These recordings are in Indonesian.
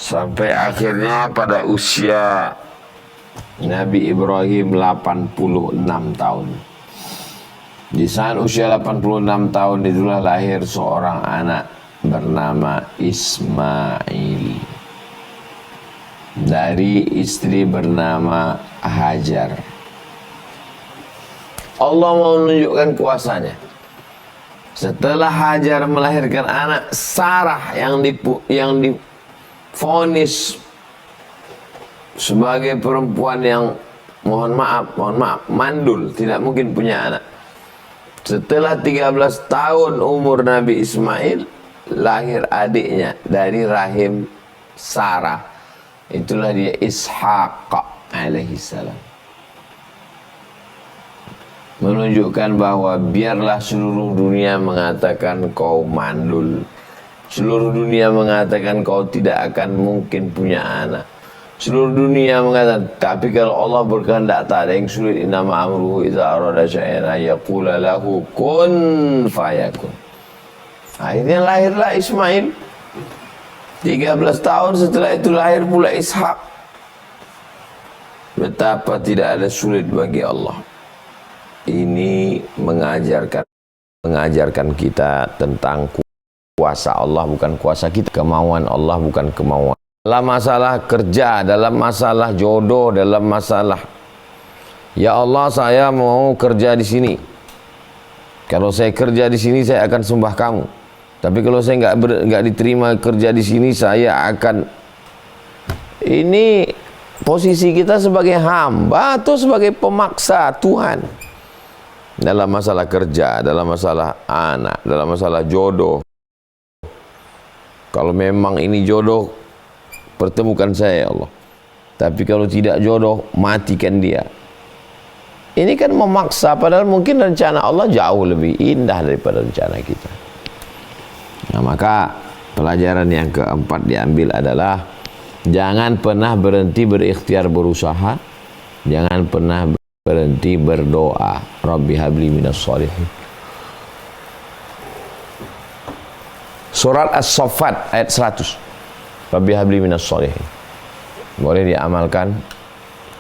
Sampai akhirnya pada usia Nabi Ibrahim 86 tahun. Di saat usia 86 tahun itulah lahir seorang anak bernama Ismail dari istri bernama Hajar. Allah mau menunjukkan kuasanya. Setelah Hajar melahirkan anak, Sarah yang divonis sebagai perempuan yang mohon maaf, mandul, tidak mungkin punya anak. Setelah 13 tahun umur Nabi Ismail, lahir adiknya dari rahim Sarah. Itulah dia Ishaq alaihissalam. Menunjukkan bahwa biarlah seluruh dunia mengatakan kau mandul, seluruh dunia mengatakan kau tidak akan mungkin punya anak, seluruh dunia mengatakan, tapi kalau Allah berkehendak tak ada yang sulit. Innama amruhu idza arada syai'an yaqula lahu kun fayakun. Akhirnya lahirlah Ismail. 13 tahun setelah itu lahir pula Ishak. Betapa tidak ada sulit bagi Allah. Ini mengajarkan kita tentang kuasa Allah bukan kuasa kita, kemauan Allah bukan kemauan. Dalam masalah kerja, dalam masalah jodoh, dalam masalah ya Allah saya mau kerja di sini. Kalau saya kerja di sini saya akan sembah kamu. Tapi kalau saya nggak diterima kerja di sini saya akan. Ini posisi kita sebagai hamba atau sebagai pemaksa Tuhan. Dalam masalah kerja, dalam masalah anak, dalam masalah jodoh. Kalau memang ini jodoh, pertemukan saya ya Allah. Tapi kalau tidak jodoh, matikan dia. Ini kan memaksa, padahal mungkin rencana Allah jauh lebih indah daripada rencana kita. Nah, maka pelajaran yang keempat diambil adalah jangan pernah berhenti berikhtiar berusaha, jangan pernah berhenti berdoa. Rabbi habli minas shalihin. Surat As-Saffat ayat 100. Rabbi habli minas shalihin. Boleh diamalkan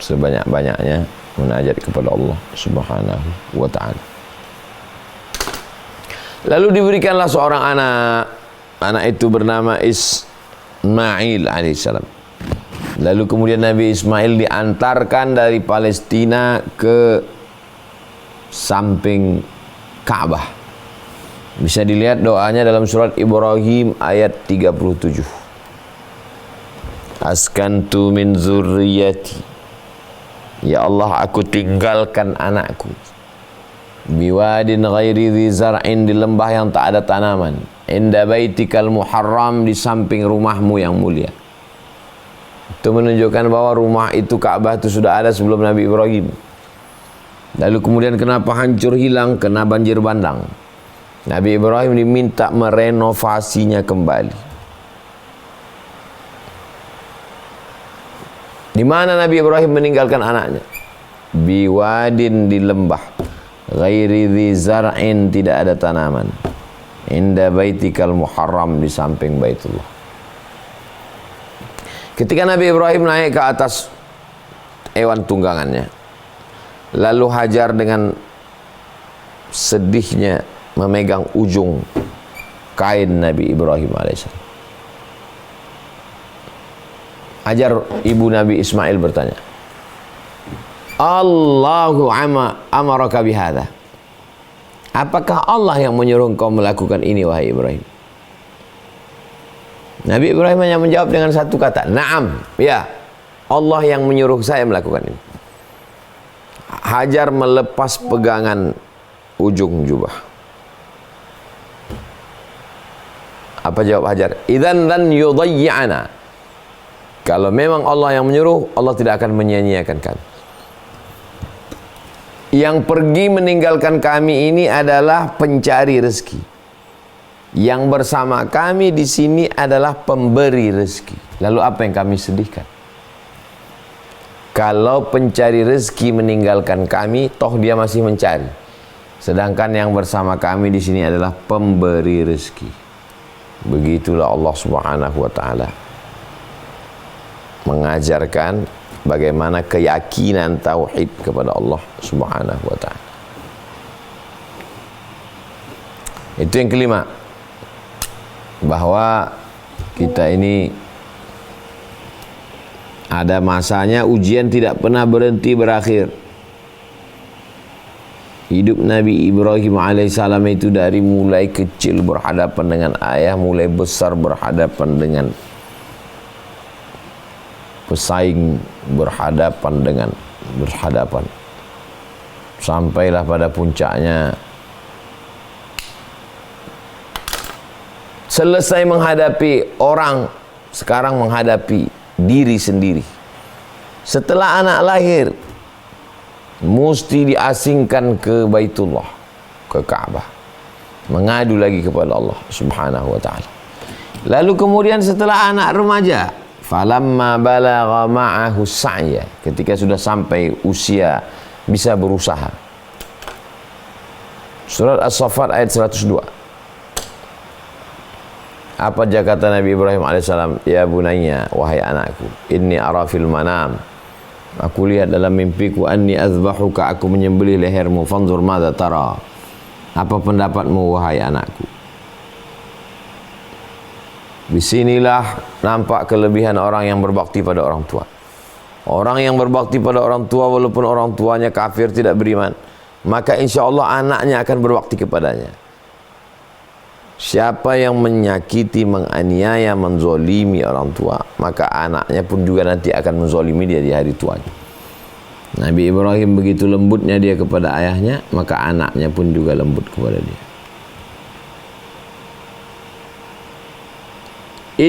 sebanyak-banyaknya munajat kepada Allah Subhanahu wa ta'ala. Lalu diberikanlah seorang anak. Anak itu bernama Ismail alaihissalam. Lalu kemudian Nabi Ismail diantarkan dari Palestina ke samping Ka'bah. Bisa dilihat doanya dalam surat Ibrahim ayat 37. Askantu min zurriyati. Ya Allah, aku tinggalkan anakku biwadin ghairi dhi zar'in, di lembah yang tak ada tanaman, inda baitikal muharram, di samping rumahmu yang mulia. Itu menunjukkan bahwa rumah itu, Ka'bah itu sudah ada sebelum Nabi Ibrahim. Lalu kemudian kenapa hancur hilang? Kena banjir bandang. Nabi Ibrahim diminta merenovasinya kembali. Di mana Nabi Ibrahim meninggalkan anaknya? Biwadin, di lembah, ghairi dhi zar'in, tidak ada tanaman, inda baitikal muharram, di samping Baitullah. Ketika Nabi Ibrahim naik ke atas hewan tunggangannya, lalu Hajar dengan sedihnya memegang ujung kain Nabi Ibrahim alaihissalam. Hajar, ibu Nabi Ismail, bertanya, Allahu amaraka bihadza. Apakah Allah yang menyuruh engkau melakukan ini, wahai Ibrahim? Nabi Ibrahim hanya menjawab dengan satu kata, Naam, ya, Allah yang menyuruh saya melakukan ini. Hajar melepas pegangan ujung jubah. Apa jawab Hajar? Idzan lan yudayyi'ana. Kalau memang Allah yang menyuruh, Allah tidak akan menyia-nyiakan kami. Yang pergi meninggalkan kami ini adalah pencari rezeki. Yang bersama kami di sini adalah pemberi rezeki. Lalu apa yang kami sedihkan? Kalau pencari rezeki meninggalkan kami, toh dia masih mencari. Sedangkan yang bersama kami di sini adalah pemberi rezeki. Begitulah Allah Subhanahu wa ta'ala. mengajarkan bagaimana keyakinan tauhid kepada Allah Subhanahu wa taala. Itu yang kelima, bahwa kita ini ada masanya ujian tidak pernah berhenti berakhir. Hidup Nabi Ibrahim alaihissalam itu dari mulai kecil berhadapan dengan ayah, mulai besar berhadapan dengan pesaing, berhadapan, sampailah pada puncaknya. Selesai menghadapi orang, sekarang menghadapi diri sendiri. Setelah anak lahir, mesti diasingkan ke Baitullah, ke Ka'bah, mengadu lagi kepada Allah Subhanahu wa ta'ala. Lalu kemudian setelah anak remaja, falamma balagha ma'ahu sa'ya, ketika sudah sampai usia bisa berusaha. Surat As-Saffat ayat 102. Apa kata Nabi Ibrahim alaihissalam? Ya bunayya, wahai anakku, inni ara fil manam, aku lihat dalam mimpiku, anni azbahuka, aku menyembelih lehermu, fanzur madza tara, apa pendapatmu wahai anakku. Disinilah nampak kelebihan orang yang berbakti pada orang tua. Orang yang berbakti pada orang tua walaupun orang tuanya kafir, tidak beriman, maka insya Allah anaknya akan berbakti kepadanya. Siapa yang menyakiti, menganiaya, menzolimi orang tua, maka anaknya pun juga nanti akan menzolimi dia di hari tuanya. Nabi Ibrahim begitu lembutnya dia kepada ayahnya, maka anaknya pun juga lembut kepada dia.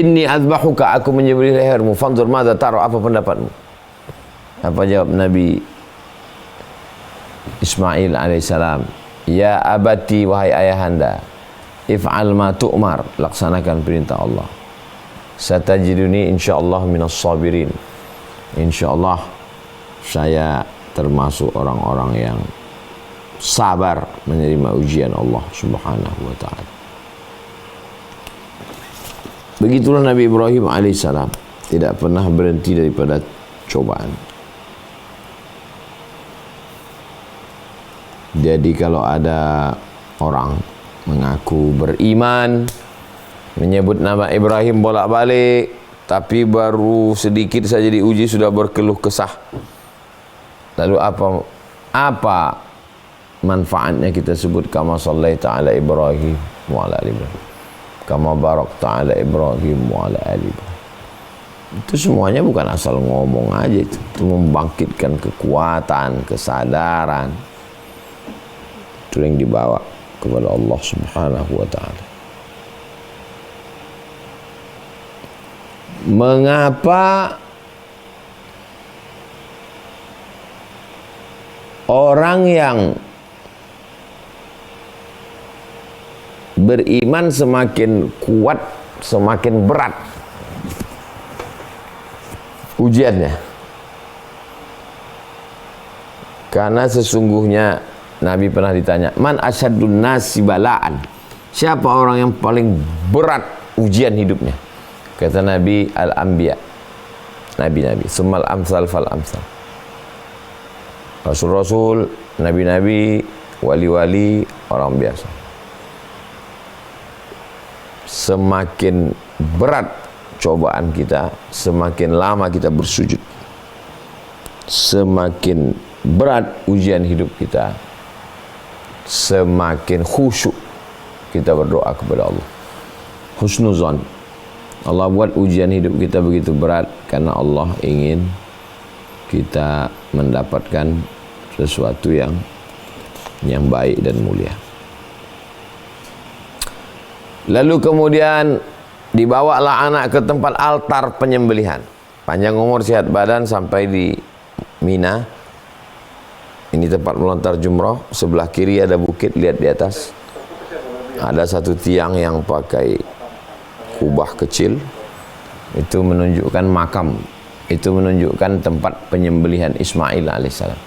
Inni azbahuka, aku menyembelih lehermu, fanzur madza tara, apa pendapatmu? Apa jawab Nabi Ismail alaihissalam? Ya abati, wahai ayahanda, if'al ma tu'mar, laksanakan perintah Allah. Satajiduni insyaallah minas sabirin, insyaallah saya termasuk orang-orang yang sabar menerima ujian Allah Subhanahu wa ta'ala. Begitulah Nabi Ibrahim alaihissalam, tidak pernah berhenti daripada cobaan. Jadi kalau ada orang mengaku beriman, menyebut nama Ibrahim bolak-balik, tapi baru sedikit saja diuji sudah berkeluh kesah, lalu apa manfaatnya kita sebut kama sallaita ala Ibrahim wa ala ali Ibrahim, kama barakta ala Ibrahim wa ala ali Ibrahim? Itu semuanya bukan asal ngomong aja, itu membangkitkan kekuatan, kesadaran, itu yang dibawa kepada Allah Subhanahu wa ta'ala. Mengapa orang yang beriman semakin kuat, semakin berat ujiannya? Karena sesungguhnya Nabi pernah ditanya, man asyadun nasi balaan, siapa orang yang paling berat ujian hidupnya? Kata Nabi, al-anbiya, nabi-nabi, summal amsal fal amsal, rasul-rasul, nabi-nabi, wali-wali, orang biasa. Semakin berat cobaan kita, semakin lama kita bersujud, semakin berat ujian hidup kita, semakin khusyuk kita berdoa kepada Allah. Husnuzan, Allah buat ujian hidup kita begitu berat karena Allah ingin kita mendapatkan sesuatu yang baik dan mulia. Lalu kemudian dibawalah anak ke tempat altar penyembelihan. Panjang umur, sehat badan, sampai di Mina. Ini tempat melontar jumrah. Sebelah kiri ada bukit, lihat di atas. Ada satu tiang yang pakai kubah kecil. Itu menunjukkan makam. Itu menunjukkan tempat penyembelihan Ismail alaihissalam.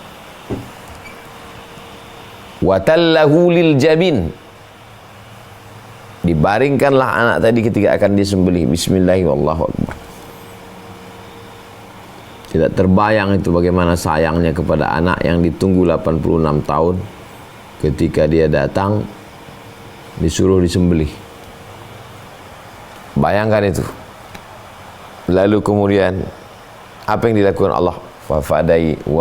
Watallahu lil jabin. Dibaringkanlah anak tadi ketika akan disembelih. Bismillahirrahmanirrahim. Tidak terbayang itu bagaimana sayangnya kepada anak yang ditunggu 86 tahun. Ketika dia datang, disuruh disembelih. Bayangkan itu. Lalu kemudian apa yang dilakukan Allah? Wa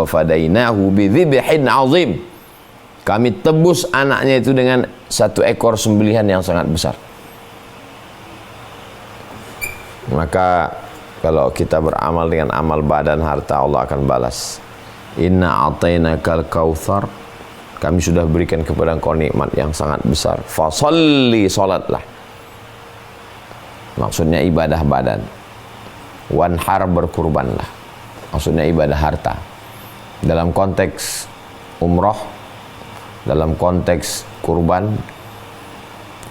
fadainahu bidzibhin azim. Kami tebus anaknya itu dengan satu ekor sembelihan yang sangat besar. Maka kalau kita beramal dengan amal badan, harta, Allah akan balas. Inna a'tainakal kautsar. Kami sudah berikan kepada engkau nikmat yang sangat besar. Fasalli, salatlah. Maksudnya ibadah badan. Wanhar, berkurbanlah. Maksudnya ibadah harta. Dalam konteks umrah, dalam konteks kurban,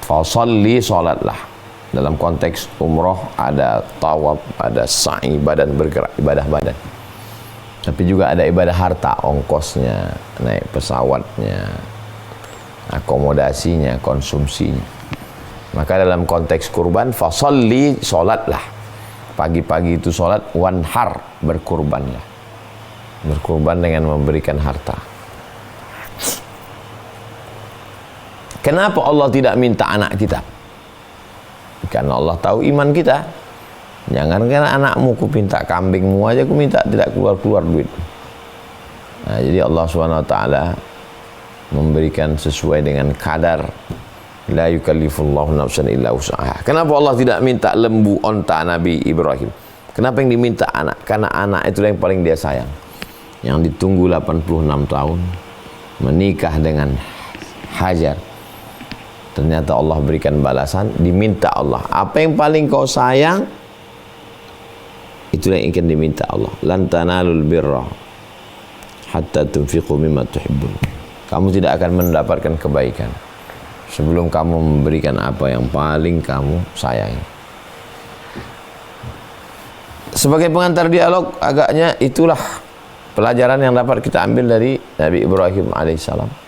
fasalli, salatlah. Dalam konteks umrah ada tawaf, ada sa'i, badan bergerak, ibadah badan. Tapi juga ada ibadah harta, ongkosnya, naik pesawatnya, akomodasinya, konsumsinya. Maka dalam konteks kurban, fasalli, solatlah. Pagi-pagi itu solat, wanhar, berkurbanlah. Berkurban dengan memberikan harta. Kenapa Allah tidak minta anak kita? Karena Allah tahu iman kita. Jangan karena anakmu ku minta, kambingmu aja ku minta, tidak keluar-keluar duit. Nah, jadi Allah SWT memberikan sesuai dengan kadar. La yukallifullahu nafsan illa wus'aha. Kenapa Allah tidak minta lembu onta Nabi Ibrahim? Kenapa yang diminta anak? Karena anak itu yang paling dia sayang. Yang ditunggu 86 tahun, menikah dengan Hajar. Ternyata Allah berikan balasan, diminta Allah. Apa yang paling kau sayang, itulah yang ingin diminta Allah. Lan tanalul birra hatta tunfiqu mimma tuhibbun. Kamu tidak akan mendapatkan kebaikan sebelum kamu memberikan apa yang paling kamu sayangi. Sebagai pengantar dialog, agaknya itulah pelajaran yang dapat kita ambil dari Nabi Ibrahim alaihissalam.